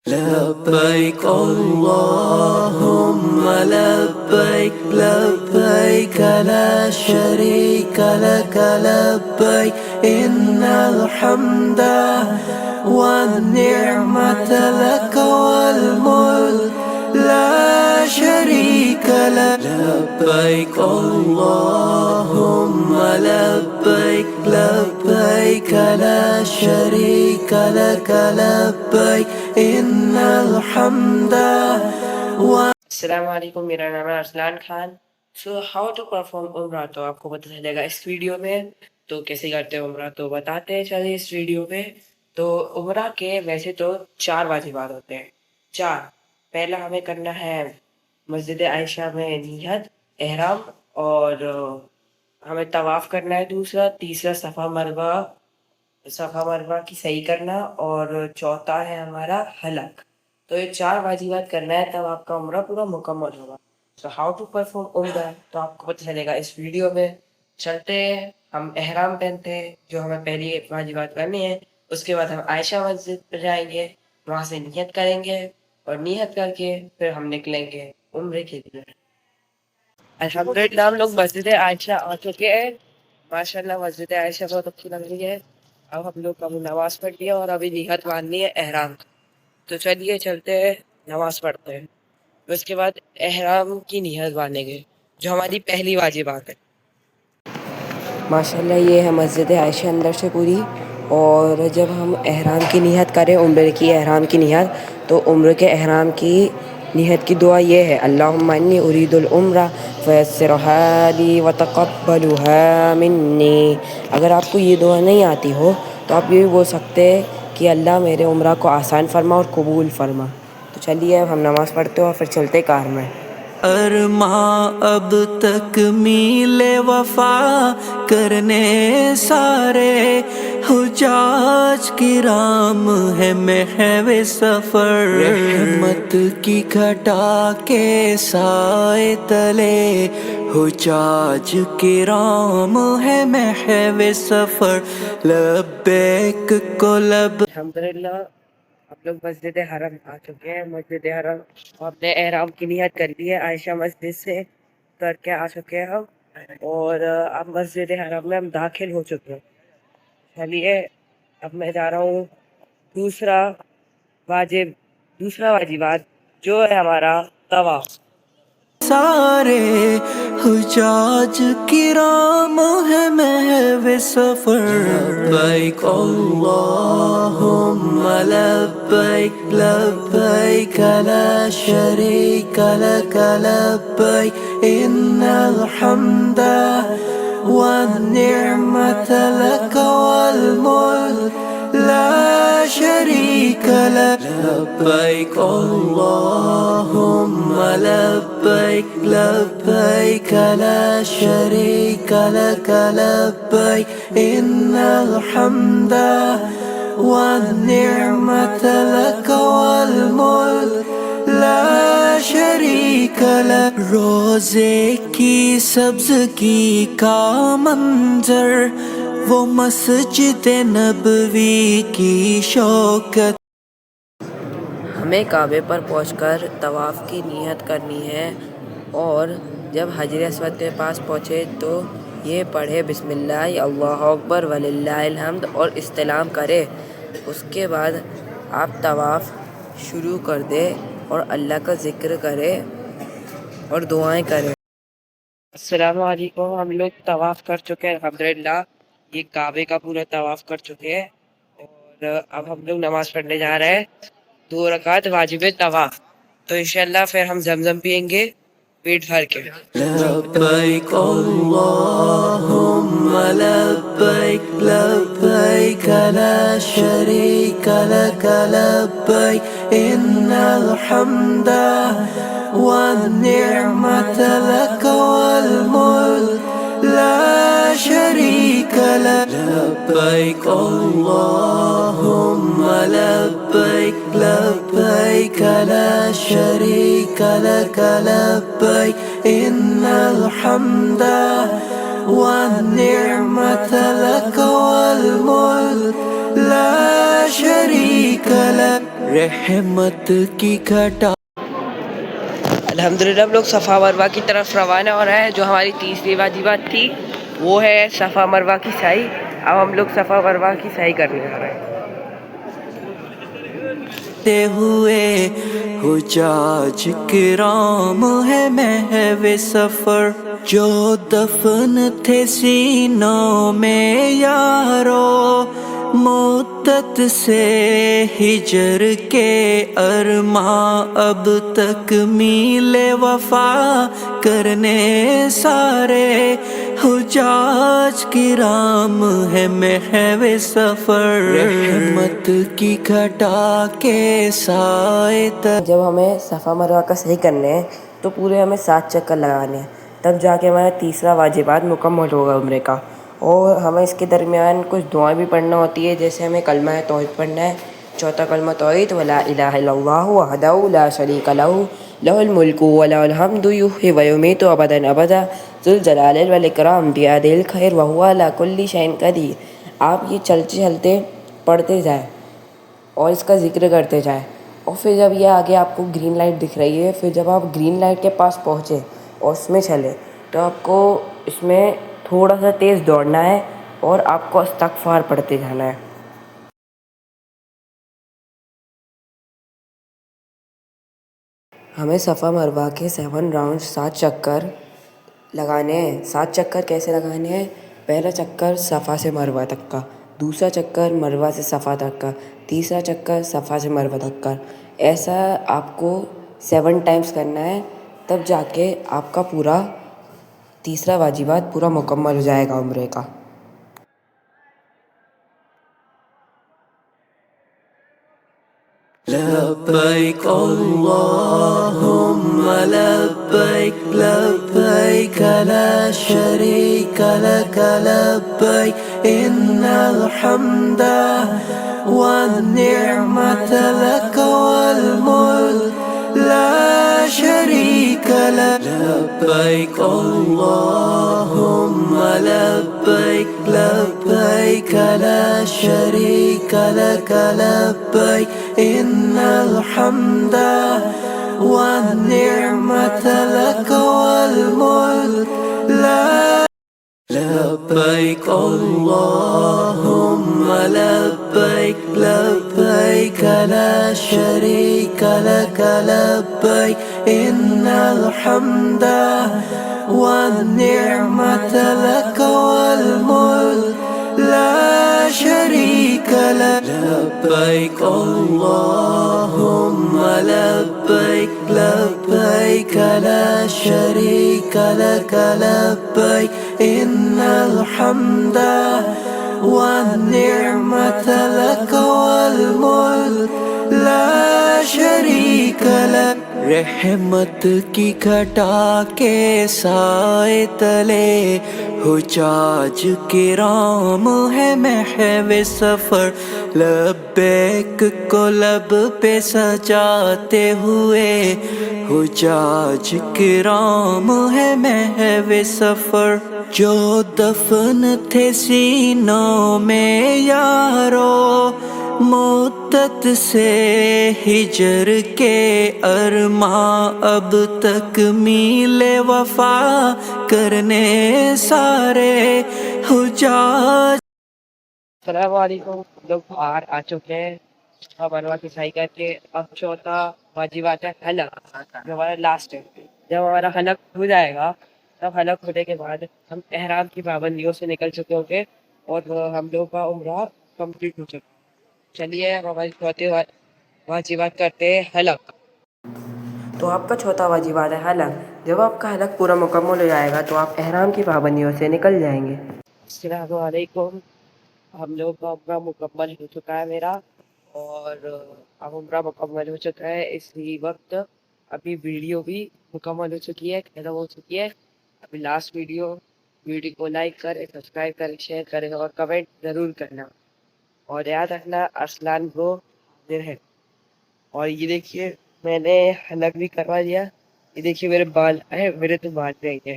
لبيك اللهم لبيك لبيك لا شريك لك لبيك إن الحمد والنعمة لك والملك لا شريك لك لبيك اللهم لبيك لبيك لا شريك لك لبيك إن الحمد السلام علیکم، میرا نام ہے Arsalan Khan. How to perform عمرہ تو آپ کو پتہ چلے گا اس ویڈیو میں. تو کیسے کرتے ہیں عمرہ تو بتاتے ہیں چلیے اس ویڈیو میں. تو عمرہ کے ویسے تو 4 واجبات ہوتے ہیں. 4. پہلا ہمیں کرنا ہے مسجد عائشہ میں نیت احرام، اور ہمیں طواف کرنا ہے. دوسرا. تیسرا صفا مروہ کی صحیح کرنا، اور چوتھا ہے ہمارا حلق. تو یہ 4 واجبات کرنا ہے، تب آپ کا عمرہ پورا مکمل ہوگا. تو ہاؤ ٹو پرفارم عمرہ تو آپ کو پتہ چلے گا اس ویڈیو میں. چلتے ہیں، ہم احرام پہنتے ہیں جو ہمیں پہلی واجبات کرنی ہے. اس کے بعد ہم عائشہ مسجد پہ جائیں گے، وہاں سے نیت کریں گے، اور نیت کر کے پھر ہم نکلیں گے عمرے کے لیے. الحمدللہ ہم لوگ مسجد عائشہ آ چکے ہیں. ماشاء اللہ مسجد عائشہ بہت اچھی لگ رہی ہے. اب ہم لوگ ابھی نماز پڑھ لی ہے اور ابھی نیت باندھنی ہے احرام. تو چلیے چلتے ہیں نماز پڑھتے ہیں. اس کے بعد احرام کی نیت باندھیں گے جو ہماری پہلی واجبات ہے. ماشاء اللہ یہ ہے مسجد عائشہ اندر سے پوری. اور جب ہم احرام کی نیت کریں، عمرے کی احرام کی نیت، تو عمرے کے احرام کی نیت کی دعا یہ ہے: اللہم انی ارید العمرہ فیسرھا لی وتقبلھا منی. اگر آپ کو یہ دعا نہیں آتی ہو تو آپ یہ بھی بول سکتے ہیں کہ اللہ میرے عمرہ کو آسان فرما اور قبول فرما. تو چلیے اب ہم نماز پڑھتے ہیں اور پھر چلتے کار میں. ارماں اب تک میل وفا کرنے سارے حجاج کرام ہے محو سفر. رحمت کی گھٹا کے سائے تلے حجاج کرام ہے محو سفر. لبیک کو الحمدللہ آپ لوگ مسجد حرم آ چکے ہیں. مسجد حرم آپ نے احرام کی نیت کر لی ہے، عائشہ مسجد سے کر کے آ چکے ہیں ہم، اور اب مسجد حرم میں ہم داخل ہو چکے ہیں. چلیے اب میں جا رہا ہوں دوسرا واجبات جو ہے ہمارا طواف. سارے حجاج کرام ہے محو سفر. لبیک اللہم لبیک لبیک لا شریک لک لبیک ان الحمد والنعمت لک والملک لا شریک لک. لبیک اللہم لبیک لبیک لا شریک لک لبیک ان الحمد والنعمت لک والملک لا شریک لک. روزے کی سبزگی کا منظر، وہ مسجد نبوی کی شوکت. ہمیں کعبے پر پہنچ کر طواف کی نیت کرنی ہے، اور جب حجر اسود کے پاس پہنچے تو یہ پڑھے بسم اللہ اللہ اکبر وللہ الحمد اور استلام کرے. اس کے بعد آپ طواف شروع کر دے اور اللہ کا ذکر کرے اور دعائیں کرے. السلام علیکم. ہم لوگ طواف کر چکے ہیں الحمدللہ. یہ کعبے کا پورا طواف کر چکے ہیں، اور اب ہم لوگ نماز پڑھنے جا رہے ہیں 2 رکعت واجب طواف. تو انشاءاللہ پھر ہم زمزم پئیں گے پیٹ بھر کے. لبیک اللہم لبیک لبیک لا شریک لک لبیک ان الحمد والنعمت لک والملک لا شریک لک. لبیک اللہم لبیک لبیک لا شریک لک لبیک ان الحمد والنعمت لک والملک لا شریک لک رحمت کی گھٹا الحمدللہ ہم لوگ صفا مروہ کی طرف روانہ ہو رہے ہیں. جو ہماری تیسری واجبات تھی وہ ہے صفا مروہ کی سعی. اب ہم لوگ صفا مروہ کی سعی کرنے جا رہے ہیں. ہوئے حجاج کرام ہے محو سفر جو دفن تھے سینوں میں یارو مدت سے ہجر کے ارماں اب تک میل وفا کرنے سارے حجاج کرام ہے محو سفر رحمت کی گھٹا کے سائے جب ہمیں صفا مروہ کا صحیح کرنے ہیں تو پورے ہمیں 7 چکر لگانے ہیں, تب جا کے ہمارا تیسرا واجبات مکمل ہوگا عمرے کا. اور ہمیں اس کے درمیان کچھ دعائیں بھی پڑھنا ہوتی ہے, جیسے ہمیں کلمہ توحید پڑھنا ہے. چوتھا کلمہ توحید ولا الہ الا اللہ وحدہ لا شریک لہ لہ الملک ولہ الحمد یحیی ویمیت ابدا ابدا ذو الجلال والاکرام بیدہ الخیر وہو علی کل شیء قدیر. آپ یہ چلتے چلتے پڑھتے جائیں اور اس کا ذکر کرتے جائیں. اور پھر جب یہ آگے آپ کو گرین لائٹ دکھ رہی ہے, پھر جب آپ گرین لائٹ کے پاس پہنچے اور اس میں چلے تو آپ کو اس میں تھوڑا سا تیز دوڑنا ہے اور آپ کو استغفار پڑھتے جانا ہے. ہمیں صفا مروہ کے 7 راؤنڈ 7 چکر لگانے ہیں. 7 چکر کیسے لگانے ہیں؟ پہلا چکر صفا سے مروہ تک کا, دوسرا چکر مروہ سے صفا تک کا, تیسرا چکر صفا سے مروہ تک کا. ایسا آپ کو 7 ٹائمز کرنا ہے, تب جا کے آپ کا پورا تیسرا واجبات پورا مکمل ہو جائے گا عمرے کا. لبیک اللہم لبیک لبیک لا شریک لک لبیک ان الحمد والنعمت لک والملک لا شریک لک لبیک اللہم لبیک لبیک لا شریک لک لبیک ان الحمد والنعمت لک والملک لا لبیک اللہم لبیک لبیک لا شریک لک لبیک ان الحمد والنعمت لک والملک لا شریک لک لبیک اللہم لبیک لبیک لا شریک لک لبیک ان الحمد والنعمت لک والملک لا شریک لک. رحمت کی گھٹا کے سائے تلے حجاج کرام ہے محو سفر لبیک کو لب پہ سجاتے ہوئے حجاج کرام ہے محو سفر جو دفن تھے سینوں میں یارو مدت سے ہجر کے ارماں اب تک میل وفا کرنے سارے حجاج. السلام علیکم. لوگ باہر آ چکے ہیں صفا مروہ کی سعی کر کے. اب چوتھا واجبات ہے حلق, جو ہمارا لاسٹ ہے. جب ہمارا حلق ہو جائے گا تب حلق ہونے کے بعد ہم احرام کی پابندیوں سے نکل چکے ہوں گے اور ہم لوگ کا عمرہ کمپلیٹ ہو چکا. چلیے ہم ہماری چوتھے واجبات کرتے ہیں حلق. تو آپ کا چوتھا واجبات ہے حلق. جب آپ کا حلق پورا مکمل ہو جائے گا تو آپ احرام کی پابندیوں سے نکل جائیں گے. السلام علیکم. ہم لوگ کا عمرہ مکمل ہو چکا ہے میرا, اور اب عمرہ مکمل ہو چکا ہے. اسی وقت ابھی ویڈیو بھی مکمل ہو چکی ہے, ختم ہو چکی ہے. ابھی لاسٹ ویڈیو کو لائک کریں, سبسکرائب کریں, شیئر کریں اور کمنٹ ضرور کرنا. اور یاد رکھنا ارسلان برو حاضر ہے. اور یہ دیکھیے میں نے حلق بھی کروا دیا. یہ دیکھیے میرے بال میرے تو بال نہیں ہیں.